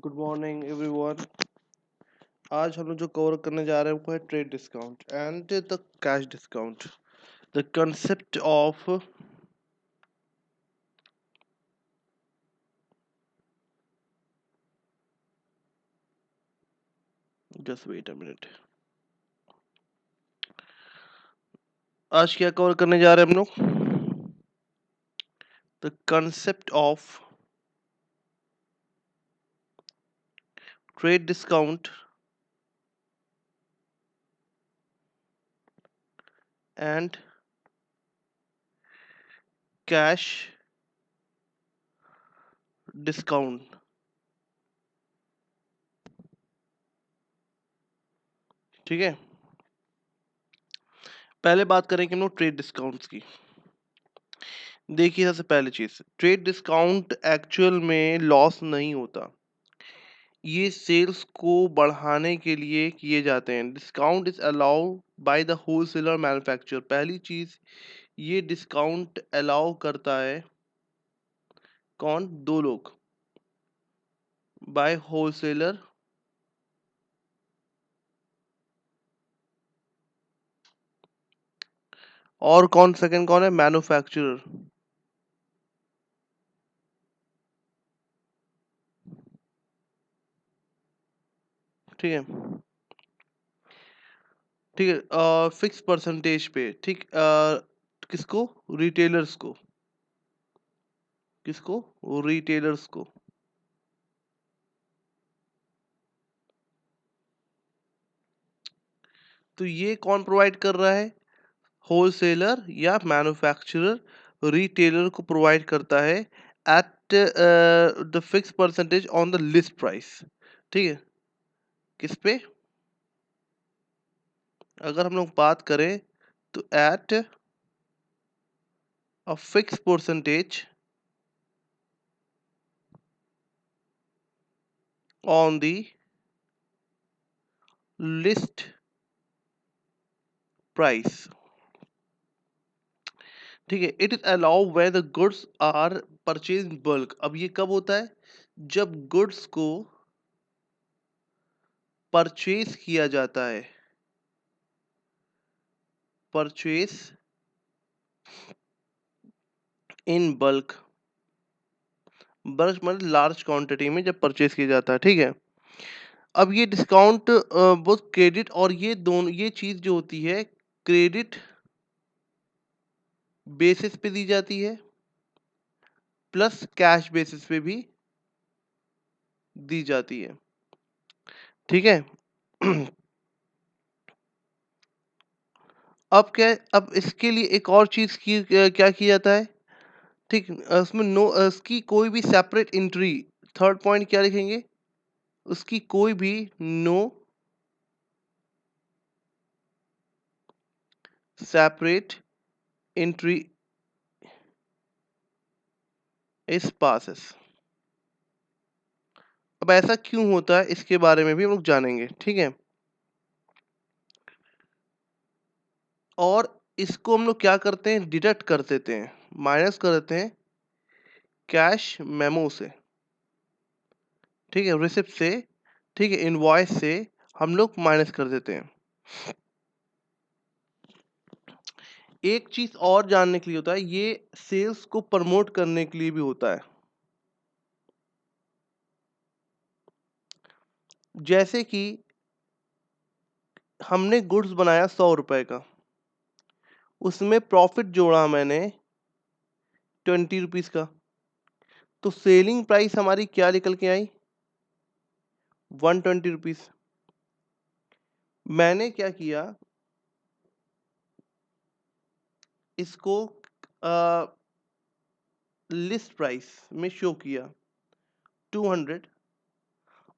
Good morning everyone. आज हम लोग जो कवर करने जा रहे हैं वो है trade discount and the cash discount. The concept of just wait a minute. आज क्या कवर करने जा रहे हैं हम लोग? The concept of trade discount and cash discount. ठीक है, पहले बात करेंगे हम लोग ट्रेड डिस्काउंट्स की। देखिए, सबसे पहली चीज, ट्रेड डिस्काउंट एक्चुअल में लॉस नहीं होता, ये सेल्स को बढ़ाने के लिए किए जाते हैं। Discount is allow by the wholesaler manufacturer. पहली चीज, ये डिस्काउंट अलाउ करता है कौन? दो लोग, बाय होलसेलर और कौन सेकंड कौन है? मैन्युफैक्चरर। ठीक है, ठीक है, फिक्स परसेंटेज पे। ठीक, किसको? रिटेलर्स को। किसको? रिटेलर्स को। तो ये कौन प्रोवाइड कर रहा है? होलसेलर या मैन्युफैक्चरर रिटेलर को प्रोवाइड करता है at the fix percentage on the list price. ठीक है, किस पे? अगर हम लोग बात करें तो at a fix percentage on the list price. ठीक है, it is allow when the goods are purchase in bulk. अब ये कब होता है? जब गुड्स को परचेज किया जाता है। परचेज इन बल्क, बल्क मतलब लार्ज क्वांटिटी में जब परचेज किया जाता है। ठीक है, अब ये डिस्काउंट बहुत क्रेडिट और ये दोनों, ये चीज जो होती है क्रेडिट बेसिस पे दी जाती है प्लस कैश बेसिस पे भी दी जाती है। ठीक है। अब क्या है? अब इसके लिए एक और चीज की क्या किया जाता है? ठीक, उसमें नो, उसकी कोई भी सेपरेट एंट्री। थर्ड पॉइंट क्या लिखेंगे? उसकी कोई भी नो सेपरेट एंट्री इस पासेस। अब ऐसा क्यों होता है इसके बारे में भी हम लोग जानेंगे। ठीक है, और इसको हम लोग क्या करते हैं? डिडक्ट कर देते हैं, माइनस कर देते हैं कैश मेमो से। ठीक है, रिसिप्ट से। ठीक है, इनवॉइस से हम लोग माइनस कर देते हैं। एक चीज और जानने के लिए होता है, ये सेल्स को प्रमोट करने के लिए भी होता है। जैसे कि हमने गुड्स बनाया 100 रुपए का, उसमें प्रॉफिट जोड़ा मैंने 20 रुपीज का, तो सेलिंग प्राइस हमारी क्या निकल के आई? 120 रुपीज। मैंने क्या किया, इसको लिस्ट प्राइस में शो किया 200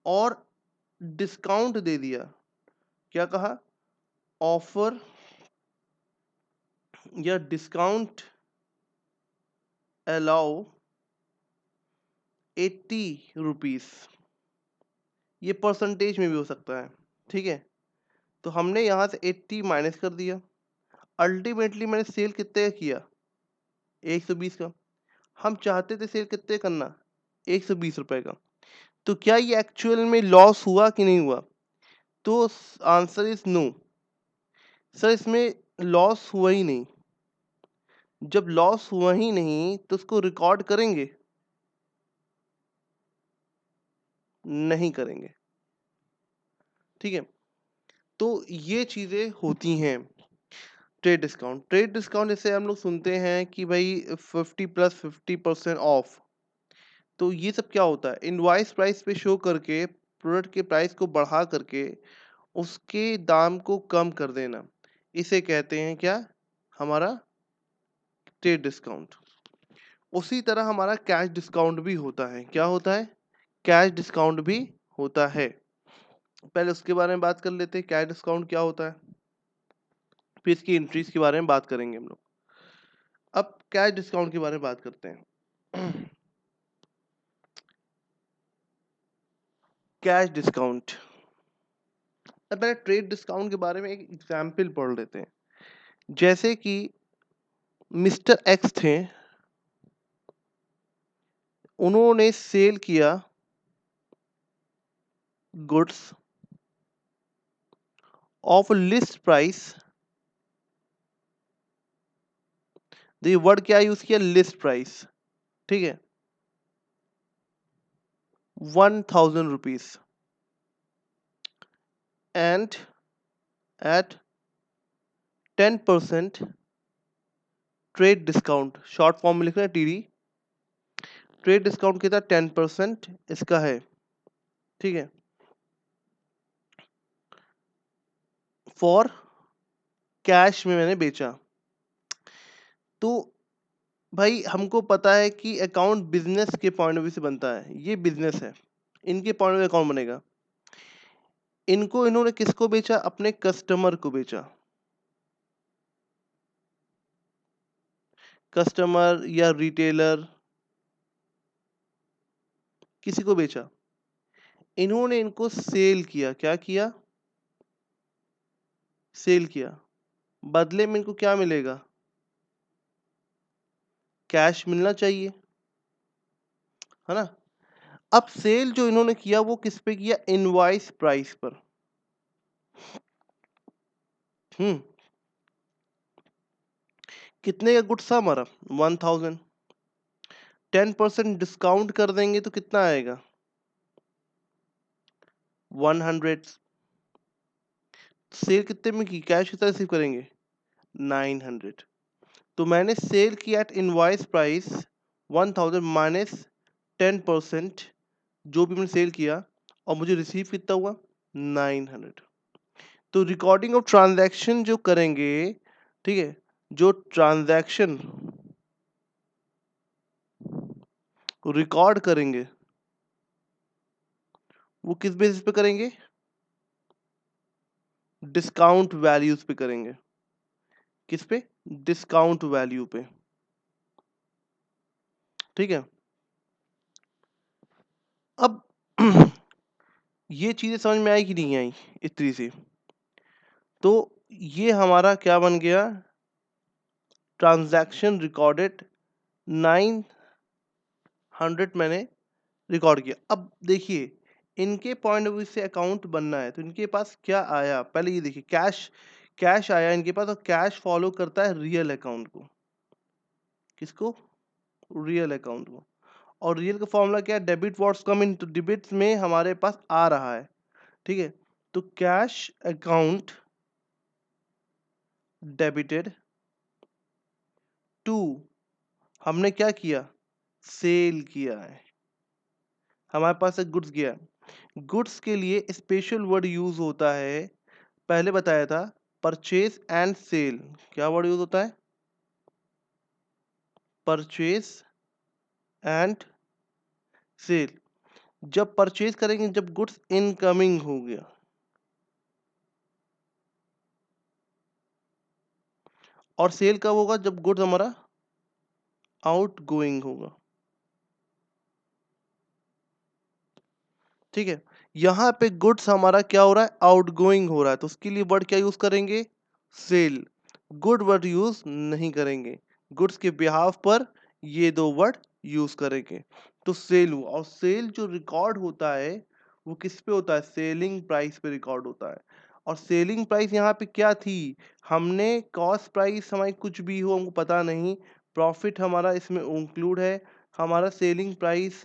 और डिस्काउंट दे दिया। क्या कहा? ऑफर या डिस्काउंट अलाउ 80 रुपीज। ये परसेंटेज में भी हो सकता है। ठीक है, तो हमने यहाँ से 80 माइनस कर दिया। अल्टीमेटली मैंने सेल कितने का किया? 120 का। हम चाहते थे सेल कितने करना? 120 रुपए का। तो क्या ये एक्चुअल में लॉस हुआ कि नहीं हुआ? तो आंसर इज नो। सर इसमें लॉस हुआ ही नहीं। जब लॉस हुआ ही नहीं तो उसको रिकॉर्ड करेंगे? नहीं करेंगे। ठीक है, तो ये चीजें होती हैं। ट्रेड डिस्काउंट जैसे हम लोग सुनते हैं कि भाई 50 + 50% ऑफ। तो ये सब क्या होता है? इनवॉइस प्राइस पे शो करके प्रोडक्ट के प्राइस को बढ़ा करके उसके दाम को कम कर देना, इसे कहते हैं क्या? हमारा ट्रेड डिस्काउंट। उसी तरह हमारा कैश डिस्काउंट भी होता है। क्या होता है? कैश डिस्काउंट भी होता है। पहले उसके बारे में बात कर लेते हैं, कैश डिस्काउंट क्या होता है, फिर इसकी एंट्रीज के बारे में बात करेंगे हम लोग। अब कैश डिस्काउंट के बारे में बात करते हैं। Cash discount. अब पहले ट्रेड डिस्काउंट के बारे में एक एग्जाम्पल पढ़ लेते हैं। जैसे कि मिस्टर एक्स थे, उन्होंने सेल किया गुड्स ऑफ लिस्ट प्राइस। ये वर्ड क्या यूज किया? List price. ठीक है, 1000 rupees and at 10% trade discount, short form में लिखना है टीडी। ट्रेड डिस्काउंट कितना? 10% इसका है। ठीक है, फॉर कैश में मैंने बेचा। तो भाई हमको पता है कि अकाउंट बिजनेस के पॉइंट ऑफ व्यू से बनता है, ये बिजनेस है, इनके पॉइंट ऑफ व्यू अकाउंट बनेगा। इनको इन्होंने किसको बेचा? अपने कस्टमर को बेचा। कस्टमर या रिटेलर, किसी को बेचा। इन्होंने इनको सेल किया। क्या किया? सेल किया। बदले में इनको क्या मिलेगा? कैश मिलना चाहिए, है ना? अब सेल जो इन्होंने किया वो किस पे किया? इनवॉइस प्राइस पर। हम्म, कितने का गुड्स था हमारा? 1000। 10% डिस्काउंट कर देंगे तो कितना आएगा? 100। सेल कितने में की? कैश कितना रिसीव करेंगे? 900। तो मैंने सेल किया एट इनवॉइस प्राइस 1000 माइनस 10% जो भी मैंने सेल किया, और मुझे रिसीव कितना हुआ? 900। तो रिकॉर्डिंग ऑफ ट्रांजैक्शन जो करेंगे, ठीक है, जो ट्रांजैक्शन रिकॉर्ड करेंगे वो किस बेसिस पे करेंगे? डिस्काउंट वैल्यूज पे करेंगे। किस पे? डिस्काउंट वैल्यू पे। ठीक है, अब ये चीजें समझ में आई कि नहीं आई इतनी सी? तो ये हमारा क्या बन गया? ट्रांजैक्शन रिकॉर्डेड 900 मैंने रिकॉर्ड किया। अब देखिए, इनके पॉइंट ऑफ व्यू से अकाउंट बनना है तो इनके पास क्या आया? पहले ये देखिए, कैश, कैश आया इनके पास, और कैश फॉलो करता है रियल अकाउंट को। किसको? रियल अकाउंट को। और रियल का फॉर्मूला क्या है? डेबिट व्हाट्स कम इन, तो डेबिट्स में हमारे पास आ रहा है। ठीक है, तो कैश अकाउंट डेबिटेड टू, हमने क्या किया? सेल किया है। हमारे पास एक गुड्स गया। गुड्स के लिए स्पेशल वर्ड यूज होता है, पहले बताया था, परचेज एंड सेल। क्या वर्ड यूज होता है? Purchase and sale. जब परचेज करेंगे जब गुड्स इनकमिंग हो गया, और सेल कब होगा? जब गुड्स हमारा आउट गोइंग होगा। ठीक है, यहाँ पे गुड्स हमारा क्या हो रहा है? आउट गोइंग हो रहा है, तो उसके लिए वर्ड क्या यूज करेंगे? सेल। गुड वर्ड यूज नहीं करेंगे, गुड्स के बिहाफ पर ये दो वर्ड यूज करेंगे। तो सेल हुआ, और सेल जो रिकॉर्ड होता है वो किस पे होता है, सेलिंग प्राइस पे रिकॉर्ड होता है। और सेलिंग प्राइस यहाँ पे क्या थी, हमने कॉस्ट प्राइस हमारी कुछ भी हो हमको पता नहीं, प्रॉफिट हमारा इसमें इंक्लूड है, हमारा selling price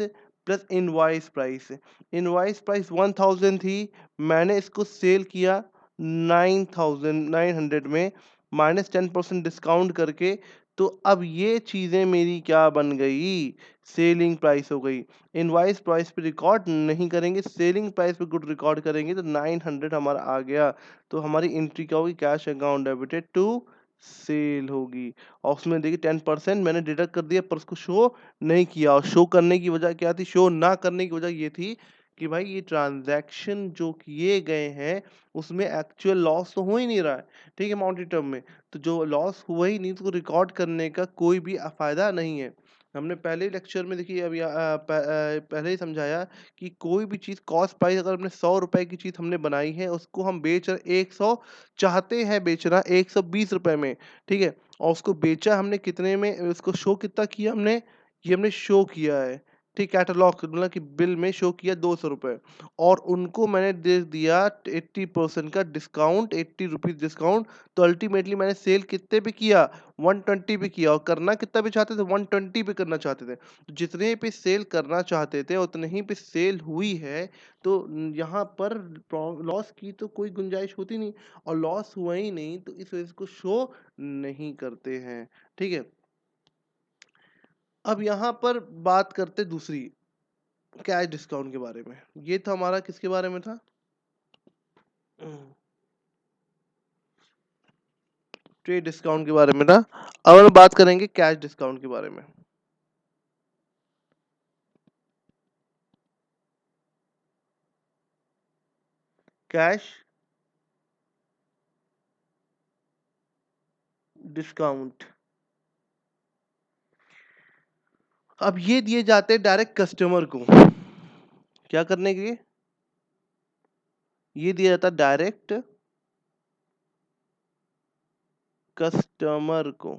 plus invoice price. Invoice price 1000 थी, मैंने इसको सेल किया 9900 में, -10% डिस्काउंट करके। तो अब ये चीज़ें मेरी क्या बन गई, सेलिंग प्राइस हो गई। इनवॉइस प्राइस पे रिकॉर्ड नहीं करेंगे, सेलिंग प्राइस पे गुड रिकॉर्ड करेंगे, तो 900 हमारा आ गया। तो हमारी एंट्री क्या होगी, cash account debited to sale होगी। और उसमें देखिए 10% मैंने डिडक्ट कर दिया, पर उसको शो नहीं किया। और शो करने की वजह क्या थी, शो ना करने की वजह ये थी कि भाई ये ट्रांजैक्शन जो किए गए हैं उसमें एक्चुअल लॉस तो हो ही नहीं रहा है, ठीक है, माउंटी टर्म में। तो जो लॉस हुआ ही नहीं तो रिकॉर्ड करने का कोई भी फायदा नहीं है। हमने पहले लेक्चर में देखिए अभी पहले ही समझाया कि कोई भी चीज़ कॉस्ट प्राइस, अगर हमने 100 रुपए की चीज़ हमने बनाई है, उसको हम बेच रहे 100, चाहते हैं बेचना 120 रुपए में, ठीक है, और उसको बेचा हमने कितने में, उसको शो कितना किया हमने, ये हमने शो किया है, ठीक, कैटलॉग मतलब कि बिल में शो किया 200 रुपए, और उनको मैंने दे दिया 80% का डिस्काउंट, 80 रुपीज़ डिस्काउंट। तो अल्टीमेटली मैंने सेल कितने पे किया, 120 पे किया, और करना कितना पे चाहते थे, 120 पे करना चाहते थे। तो जितने पे सेल करना चाहते थे उतने ही पे सेल हुई है। तो यहाँ पर लॉस की तो कोई गुंजाइश होती नहीं, और लॉस हुआ ही नहीं तो इस वजह से को शो नहीं करते हैं, ठीक है। अब यहाँ पर बात करते दूसरी, कैश डिस्काउंट के बारे में। ये तो हमारा किसके बारे में था, ट्रेड डिस्काउंट के बारे में था। अब हम बात करेंगे कैश डिस्काउंट के बारे में। कैश डिस्काउंट, अब ये दिए जाते हैं डायरेक्ट कस्टमर को, क्या करने के लिए, ये दिया जाता है डायरेक्ट कस्टमर को,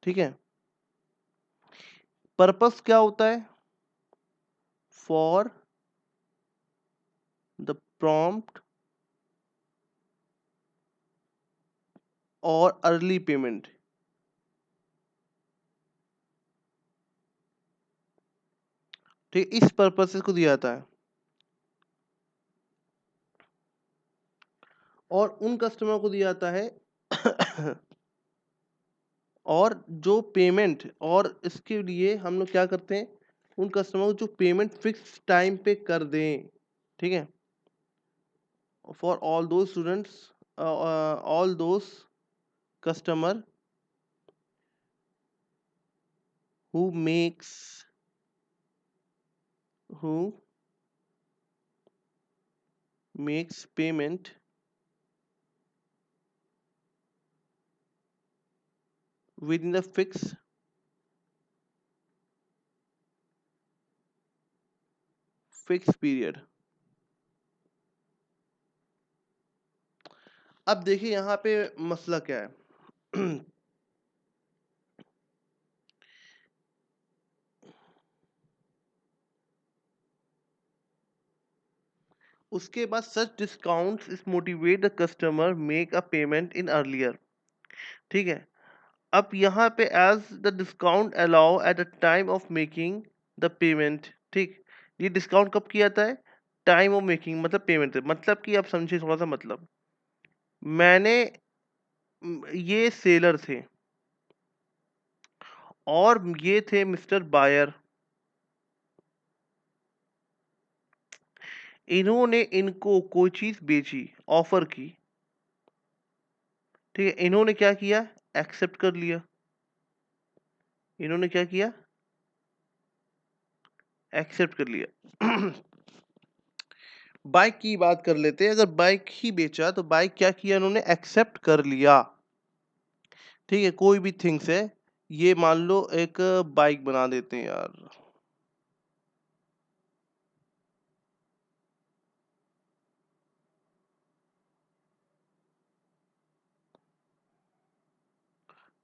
ठीक है। पर्पस क्या होता है, फॉर द प्रॉम्प्ट और अर्ली पेमेंट, ठीक, इस पर्पस को दिया जाता है। और उन कस्टमर को दिया जाता है और जो पेमेंट, और इसके लिए हम लोग क्या करते हैं, उन कस्टमर को जो पेमेंट फिक्स टाइम पे कर दें, ठीक है, फॉर ऑल दो students, all those customer who who makes payment within the fixed period। अब देखिए यहाँ पे मसला क्या है उसके बाद such discounts is motivate the customer make a payment in earlier, ठीक है। अब यहाँ पे as the discount allow at the time of making the payment, ठीक, ये डिस्काउंट कब किया जाता है, टाइम ऑफ मेकिंग मतलब पेमेंट, मतलब कि आप समझिए थोड़ा सा मतलब, मैंने ये सेलर थे और ये थे मिस्टर बायर, इन्होंने इनको कोई चीज बेची, ऑफर की, ठीक है, इन्होंने क्या किया, एक्सेप्ट कर लिया, इन्होंने क्या किया, एक्सेप्ट कर लिया बाइक की बात कर लेते हैं, अगर बाइक ही बेचा तो बाइक क्या किया, इन्होंने एक्सेप्ट कर लिया, ठीक है, कोई भी थिंग्स है, ये मान लो एक बाइक बना देते हैं यार,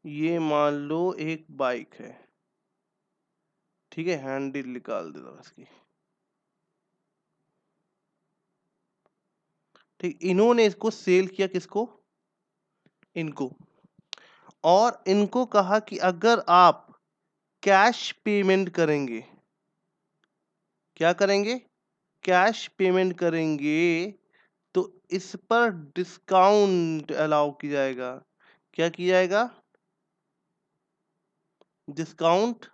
ये मान लो एक बाइक है, ठीक है, हैंडल निकाल देता हूँ इसकी। ठीक, इन्होंने इसको सेल किया किसको? इनको। और इनको कहा कि अगर आप कैश पेमेंट करेंगे, क्या करेंगे? कैश पेमेंट करेंगे तो इस पर डिस्काउंट अलाउ किया जाएगा। क्या किया जाएगा? डिस्काउंट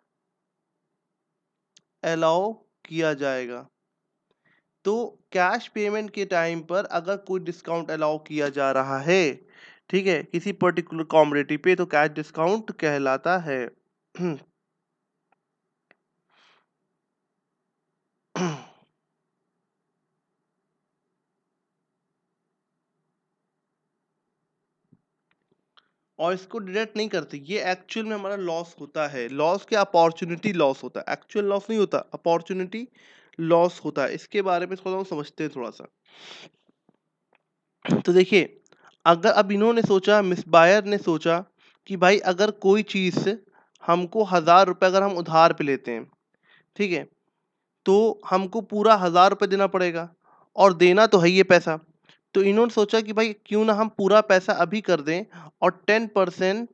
अलाउ किया जाएगा। तो कैश पेमेंट के टाइम पर अगर कोई डिस्काउंट अलाउ किया जा रहा है, ठीक है, किसी पर्टिकुलर कमोडिटी पे, तो कैश डिस्काउंट कहलाता है। और इसको डिडक्ट नहीं करते, ये एक्चुअल में हमारा लॉस होता है। लॉस क्या? अपॉर्चुनिटी लॉस होता है, एक्चुअल लॉस नहीं होता, अपॉर्चुनिटी लॉस होता है। इसके बारे में थोड़ा समझते हैं थोड़ा सा। तो देखिए, अगर अब इन्होंने सोचा, मिस बायर ने सोचा कि भाई अगर कोई चीज़ हमको 1000 रुपये अगर हम उधार पे लेते हैं, ठीक है, तो हमको पूरा 1000 रुपये देना पड़ेगा और देना तो है ही है पैसा। तो इन्होंने सोचा कि भाई क्यों ना हम पूरा पैसा अभी कर दें और 10%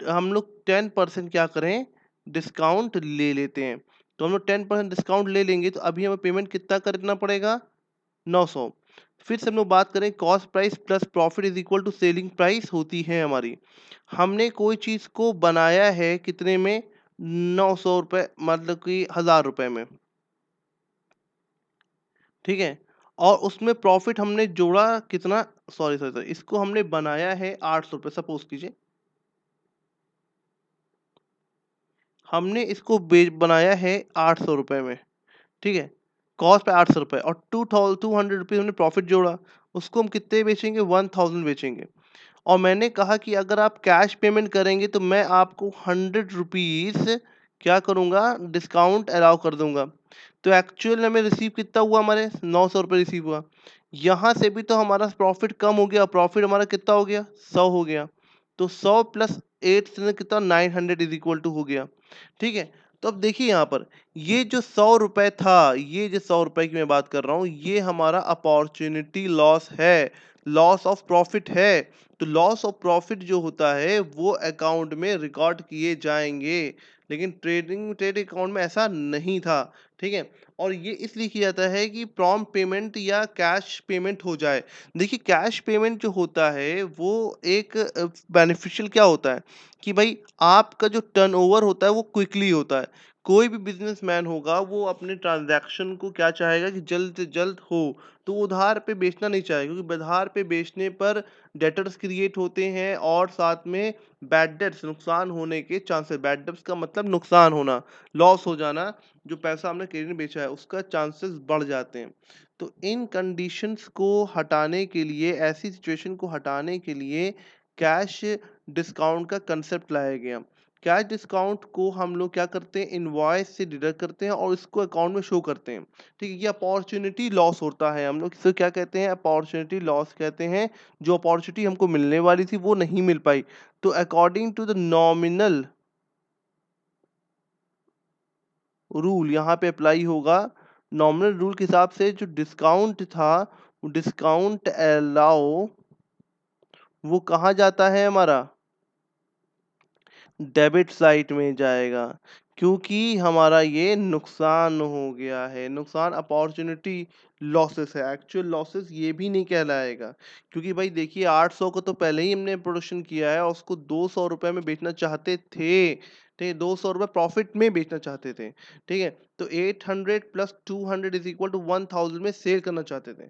हम लोग 10% क्या करें, डिस्काउंट ले लेते हैं। तो हम लोग 10% डिस्काउंट ले लेंगे तो अभी हमें पेमेंट कितना करना पड़ेगा? 900। फिर से हम लोग बात करें, cost price plus profit is equal to selling price होती है हमारी। हमने कोई चीज़ को बनाया है कितने में? 900 रुपये, मतलब कि 1000 रुपये में, ठीक है। और उसमें प्रॉफिट हमने जोड़ा कितना? सॉरी सॉरी सॉरी, इसको हमने बनाया है 800 रुपये, सपोज कीजिए हमने इसको बनाया है 800 रुपये में, ठीक है। कॉस्ट पे 800 रुपये और 200 रुपीज़ हमने प्रॉफिट जोड़ा, उसको हम कितने बेचेंगे? 1000 बेचेंगे। और मैंने कहा कि अगर आप कैश पेमेंट करेंगे तो मैं आपको 100 रुपीज़ क्या करूँगा? डिस्काउंट अलाउ कर दूँगा। तो एक्चुअल में हमें रिसीव कितना हुआ? हमारे 900 रुपये रिसीव हुआ। यहाँ से भी तो हमारा प्रॉफिट कम हो गया, प्रॉफिट हमारा कितना हो गया? 100 हो गया। तो 100 प्लस 8 से कितना? 900 इज इक्वल टू हो गया, ठीक है। तो अब देखिए यहाँ पर, ये जो 100 रुपये था, ये जो 100 रुपये की मैं बात कर रहा हूँ, ये हमारा अपॉर्चुनिटी लॉस है, लॉस ऑफ प्रॉफिट है। तो लॉस ऑफ प्रॉफिट जो होता है वो अकाउंट में रिकॉर्ड किए जाएंगे, लेकिन ट्रेड अकाउंट में ऐसा नहीं था, ठीक है। और ये इसलिए किया जाता है कि प्रॉम्प्ट पेमेंट या कैश पेमेंट हो जाए। देखिए, कैश पेमेंट जो होता है वो एक बेनिफिशियल क्या होता है कि भाई आपका जो टर्नओवर होता है वो क्विकली होता है। कोई भी बिजनेसमैन होगा वो अपने ट्रांजैक्शन को क्या चाहेगा कि जल्द से जल्द हो, तो वो उधार पे बेचना नहीं चाहेगा, क्योंकि उधार पे बेचने पर डेटर्स क्रिएट होते हैं और साथ में बैड डेट्स, नुकसान होने के चांसेस। बैड डेट्स का मतलब नुकसान होना, लॉस हो जाना, जो पैसा हमने क्रेडिट में बेचा है उसका चांसेस बढ़ जाते हैं। तो इन कंडीशंस को हटाने के लिए, ऐसी सिचुएशन को हटाने के लिए कैश डिस्काउंट का कंसेप्ट लाया गया। कैश डिस्काउंट को हम लोग क्या करते हैं? इनवॉइस से डिडक्ट करते हैं और इसको अकाउंट में शो करते हैं, ठीक है। ये अपॉर्चुनिटी लॉस होता है, हम लोग इसे क्या कहते हैं? अपॉर्चुनिटी लॉस कहते हैं। जो अपॉर्चुनिटी हमको मिलने वाली थी वो नहीं मिल पाई। तो according to the nominal rule यहाँ पे अप्लाई होगा। नॉमिनल रूल के हिसाब से जो डिस्काउंट था, डिस्काउंट अलाउ वो कहाँ जाता है हमारा? डेबिट साइड में जाएगा, क्योंकि हमारा ये नुकसान हो गया है। नुकसान अपॉर्चुनिटी लॉसेस है, एक्चुअल लॉसेस ये भी नहीं कहलाएगा। क्योंकि भाई देखिए, 800 को तो पहले ही हमने प्रोडक्शन किया है और उसको 200 रुपये में बेचना चाहते थे, ठीक है, 200 रुपये प्रॉफिट में बेचना चाहते थे, ठीक है। तो 800 प्लस 200 इज इक्वल टू 1000 में सेल करना चाहते थे।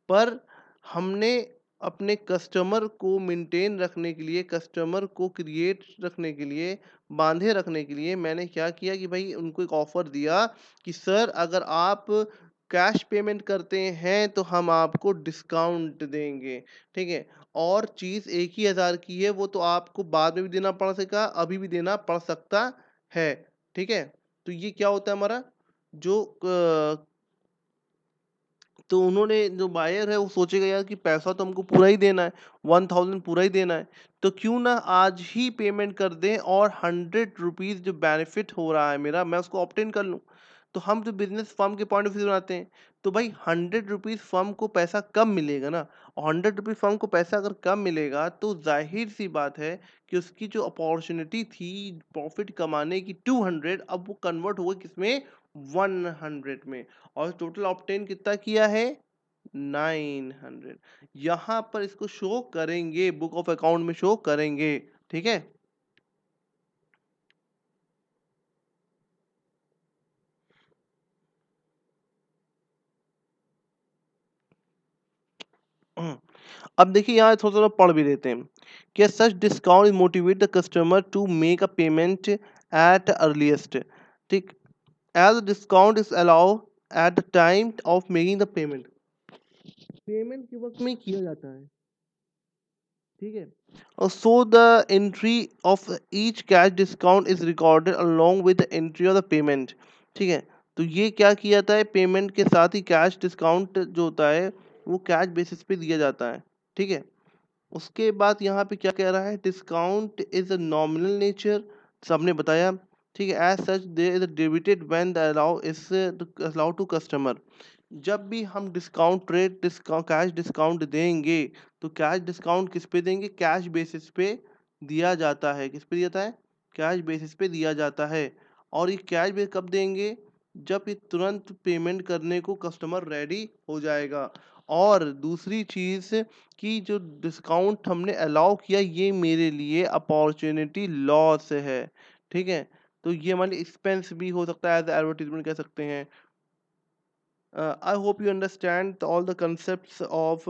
पर हमने अपने कस्टमर को मेंटेन रखने के लिए, कस्टमर को क्रिएट रखने के लिए, बांधे रखने के लिए मैंने क्या किया कि भाई उनको एक ऑफर दिया कि सर अगर आप कैश पेमेंट करते हैं तो हम आपको डिस्काउंट देंगे, ठीक है। और चीज़ एक ही 1000 की है, वो तो आपको बाद में भी देना पड़ सकेगा, अभी भी देना पड़ सकता है, ठीक है। तो ये क्या होता है हमारा जो तो उन्होंने, जो बायर है वो सोचेगा यार कि पैसा तो हमको पूरा ही देना है, 1000 पूरा ही देना है, तो क्यों ना आज ही पेमेंट कर दें और 100 रुपीज़ जो बेनिफिट हो रहा है मेरा, मैं उसको ऑप्टेन कर लूँ। तो हम जो बिज़नेस फर्म के पॉइंट ऑफ व्यू से बनाते हैं, तो भाई 100 रुपीज़ फर्म को पैसा कम मिलेगा ना, और 100 रुपीज़ फर्म को पैसा अगर कम मिलेगा तो ज़ाहिर-सी बात है कि उसकी जो अपॉर्च्युनिटी थी प्रॉफ़िट कमाने की 200, अब वो कन्वर्ट हो गई किसमें, 100 में, और टोटल ऑब्टेन कितना किया है, 900। यहाँ पर इसको शो करेंगे, बुक ऑफ अकाउंट में शो करेंगे, ठीक है? अब देखिए यहाँ थोड़ा-थोड़ा पढ़ भी लेते हैं। क्या such discount motivate the customer to make a payment at earliest, ठीक, as discount is allow at the time of making the payment, payment के वक्त में किया जाता है, ठीक है, और so the entry of each cash discount is recorded along with the entry of the payment, ठीक है। तो ये क्या किया जाता है, पेमेंट के साथ ही कैश डिस्काउंट जो होता है वो कैश बेसिस पे दिया जाता है, ठीक है। उसके बाद यहाँ पे क्या कह रहा है, discount is a nominal nature, सबने बताया, ठीक है, as such they is debited when the allow is allow to customer, जब भी हम discount rate discount cash discount देंगे तो कैश डिस्काउंट किस पे देंगे, कैश बेसिस पे दिया जाता है, किस पे दिया जाता है, कैश बेसिस पे दिया जाता है, और ये कैश बेस कब देंगे, जब ये तुरंत पेमेंट करने को कस्टमर रेडी हो जाएगा। और दूसरी चीज़ कि जो डिस्काउंट हमने अलाउ किया ये मेरे लिए अपॉर्चुनिटी लॉस है, ठीक है, तो ये हमारे एक्सपेंस भी हो सकता है, एज एडवर्टीजमेंट कह सकते हैं। I hope you understand all the concepts of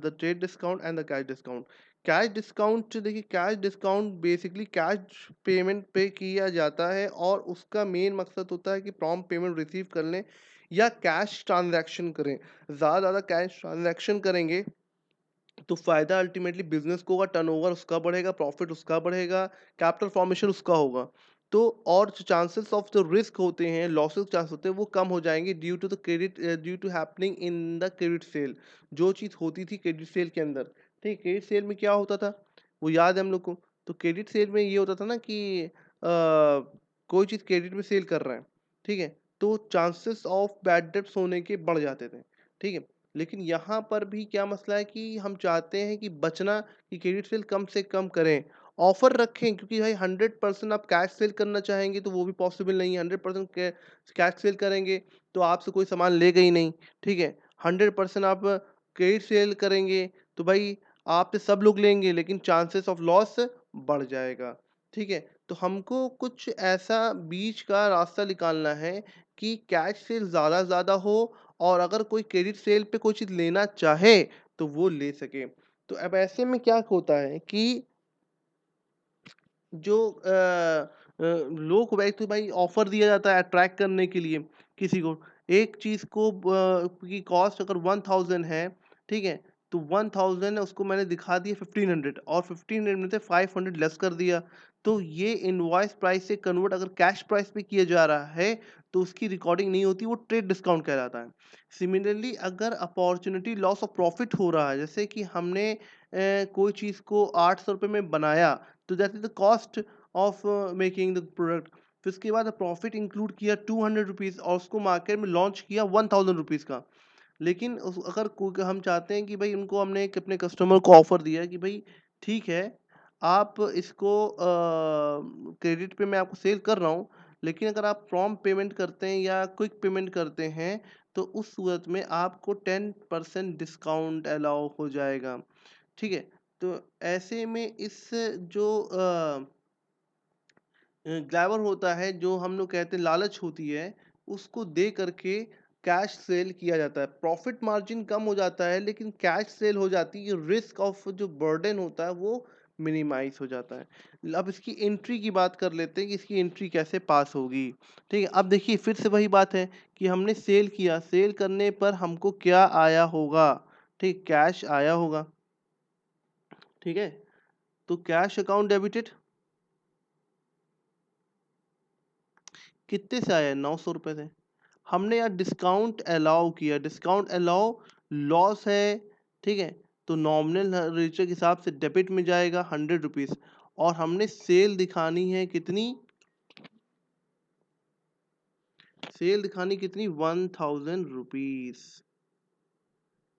the trade discount and the cash discount. Cash discount देखिए, cash discount basically cash payment पे किया जाता है और उसका मेन मकसद होता है कि प्रॉम्प्ट पेमेंट रिसीव कर लें या कैश ट्रांजैक्शन करें। ज़्यादा कैश ट्रांजैक्शन करेंगे तो फ़ायदा अल्टीमेटली बिज़नेस को होगा, टर्नओवर उसका बढ़ेगा, प्रॉफ़िट उसका बढ़ेगा, कैपिटल फ़ॉर्मेशन उसका होगा। तो और जो चांसेस ऑफ जो रिस्क होते हैं, लॉसेस चांस होते हैं, वो कम हो जाएँगे due to the credit due to happening in the credit sale. जो चीज़ होती थी क्रेडिट सेल के अंदर, ठीक है? क्रेडिट सेल में क्या होता था, वो याद है हम लोग को। तो क्रेडिट सेल में ये होता था ना कि कोई चीज़ क्रेडिट में सेल कर रहे हैं, ठीक है? तो चांसेस ऑफ बैड डेब्ट्स होने के बढ़ जाते थे, ठीक है? लेकिन यहाँ पर भी क्या मसला है कि हम चाहते हैं कि बचना, कि क्रेडिट सेल कम से कम करें, ऑफर रखें, क्योंकि भाई 100% आप कैश सेल करना चाहेंगे तो वो भी पॉसिबल नहीं है। 100% कैश सेल करेंगे तो आपसे कोई सामान लेगा ही नहीं, ठीक है। 100% आप क्रेडिट सेल करेंगे तो भाई आपसे सब लोग लेंगे, लेकिन चांसेस ऑफ लॉस बढ़ जाएगा, ठीक है। तो हमको कुछ ऐसा बीच का रास्ता निकालना है कि कैश सेल ज़्यादा हो, और अगर कोई क्रेडिट सेल पे कोई चीज़ लेना चाहे तो वो ले सके। तो अब ऐसे में क्या होता है कि जो लोग को भाई, तो भाई ऑफर दिया जाता है अट्रैक्ट करने के लिए किसी को। एक चीज़ को की कॉस्ट अगर 1000 है, ठीक है, तो 1000 उसको मैंने दिखा दिया 1500, और 1500 में से 500 लेस कर दिया, तो ये इनवॉइस प्राइस से कन्वर्ट अगर कैश प्राइस पे किया जा रहा है तो उसकी रिकॉर्डिंग नहीं होती, वो ट्रेड डिस्काउंट कहलाता है। सिमिलरली अगर अपॉर्चुनिटी लॉस ऑफ प्रॉफिट हो रहा है, जैसे कि हमने कोई चीज़ को 800 रुपये में बनाया, तो that is the cost of making the product, फिर उसके बाद प्रॉफिट इंक्लूड किया 200 रुपीज़ और उसको मार्केट में लॉन्च किया 1000 रुपीज़ का। लेकिन अगर हम चाहते हैं कि भाई उनको हमने अपने कस्टमर को ऑफर दिया कि भाई ठीक है, आप इसको क्रेडिट पे मैं आपको सेल कर रहा हूँ, लेकिन अगर आप प्रॉम्प्ट पेमेंट करते हैं या क्विक पेमेंट करते हैं तो उस सूरत में आपको 10% डिस्काउंट अलाउ हो जाएगा, ठीक है। तो ऐसे में इस जो ग्लैमर होता है, जो हम लोग कहते हैं लालच होती है, उसको दे करके कैश सेल किया जाता है। प्रॉफिट मार्जिन कम हो जाता है लेकिन कैश सेल हो जाती है, रिस्क ऑफ जो बर्डन होता है वो मिनिमाइज हो जाता है। अब इसकी एंट्री की बात कर लेते हैं कि इसकी एंट्री कैसे पास होगी, ठीक है। अब देखिए फिर से वही बात है कि हमने सेल किया, सेल करने पर हमको क्या आया होगा, ठीक, कैश आया होगा, ठीक है। तो कैश अकाउंट डेबिटेड कितने से आया है, 900 रुपये से। हमने यार डिस्काउंट अलाउ किया, डिस्काउंट अलाउ लॉस है, ठीक है, तो नॉमिनल रेचो के हिसाब से डेबिट में जाएगा 100 रुपीज़, और हमने सेल दिखानी है कितनी, सेल दिखानी कितनी, 1000 रुपीज।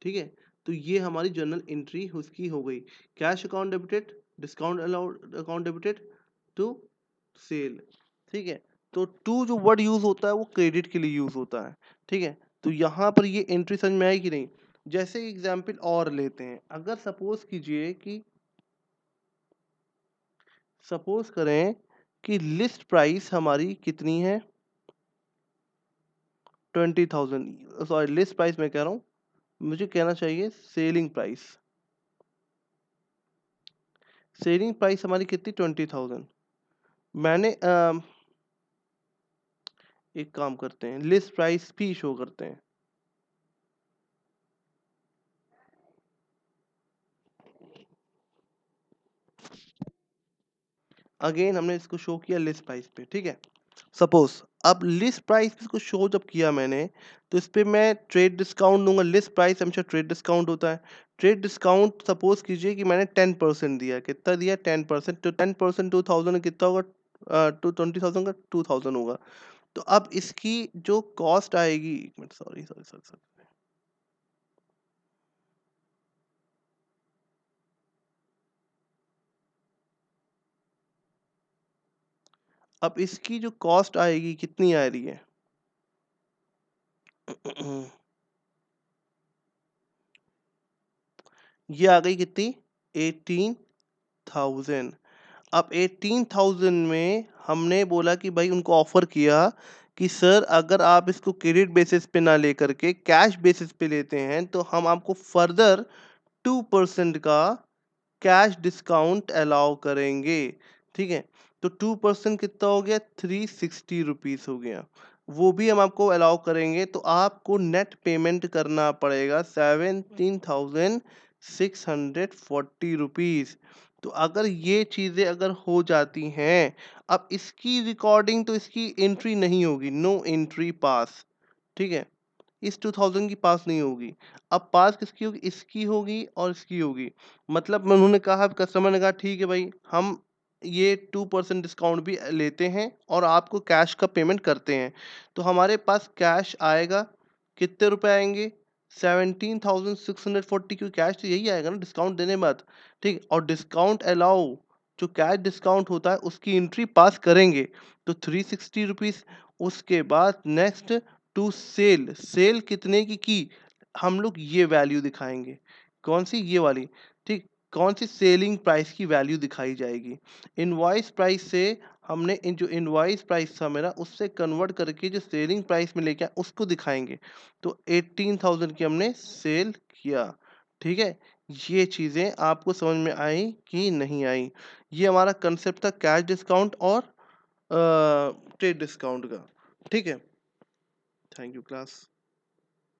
ठीक है, तो ये हमारी जर्नल एंट्री उसकी हो गई। Cash account debited, discount allowed account debited to sale. ठीक है, तो टू जो वर्ड यूज होता है वो क्रेडिट के लिए यूज होता है। ठीक है, तो यहाँ पर ये एंट्री समझ में आई कि नहीं। जैसे एग्जाम्पल और लेते हैं, अगर सपोज कीजिए कि सपोज करें कि लिस्ट प्राइस हमारी कितनी है, 20,000। सॉरी, लिस्ट प्राइस मैं कह रहा हूँ, मुझे कहना चाहिए सेलिंग प्राइस। सेलिंग प्राइस हमारी कितनी, 20,000। मैंने एक काम करते हैं, लिस्ट प्राइस भी शो करते हैं। अगेन हमने इसको शो किया लिस्ट प्राइस पे। ठीक है, सपोज अब लिस्ट प्राइस को शो जब किया मैंने, तो इस पे मैं ट्रेड डिस्काउंट दूंगा। लिस्ट प्राइस हमेशा ट्रेड डिस्काउंट होता है। ट्रेड डिस्काउंट सपोज कीजिए कि मैंने 10% दिया। कितना दिया, 10%। तो 10% 2000 कितना होगा, 20,000 का 2000 होगा। तो अब इसकी जो कॉस्ट आएगी, एक minute, sorry sorry sorry sorry, अब इसकी जो कॉस्ट आएगी कितनी आ रही है, ये आ गई कितनी, 18,000। अब 18,000 में हमने बोला कि भाई उनको ऑफर किया कि सर अगर आप इसको क्रेडिट बेसिस पे ना लेकर के कैश बेसिस पे लेते हैं तो हम आपको फर्दर 2% का कैश डिस्काउंट अलाउ करेंगे। ठीक है, तो 2% कितना हो गया, 360 रुपीज हो गया। वो भी हम आपको अलाउ करेंगे, तो आपको नेट पेमेंट करना पड़ेगा 17,640 रुपीज। तो अगर ये चीजें अगर हो जाती हैं, अब इसकी रिकॉर्डिंग तो इसकी एंट्री नहीं होगी, नो एंट्री पास। ठीक है, इस 2000 की पास नहीं होगी। अब पास किसकी होगी, इसकी होगी और इसकी होगी। मतलब मैं, उन्होंने कहा, कस्टमर ने कहा ठीक है भाई, हम ये 2% डिस्काउंट भी लेते हैं और आपको कैश का पेमेंट करते हैं। तो हमारे पास कैश आएगा, कितने रुपए आएंगे, 17,640, क्योंकि कैश तो यही आएगा ना डिस्काउंट देने के बाद। ठीक, और डिस्काउंट अलाउ, जो कैश डिस्काउंट होता है उसकी एंट्री पास करेंगे, तो 360 रुपीज। उसके बाद नेक्स्ट टू सेल, सेल कितने की हम लोग ये वैल्यू दिखाएंगे, कौन सी, ये वाली। ठीक, कौन सी, सेलिंग प्राइस की वैल्यू दिखाई जाएगी। इनवॉइस प्राइस से हमने इन जो इनवॉइस प्राइस था मेरा, उससे कन्वर्ट करके जो सेलिंग प्राइस में लेके आए उसको दिखाएंगे। तो 18,000 की हमने सेल किया। ठीक है, ये चीज़ें आपको समझ में आई कि नहीं आई। ये हमारा कंसेप्ट था कैश डिस्काउंट और ट्रेड डिस्काउंट का। ठीक है, थैंक यू क्लास।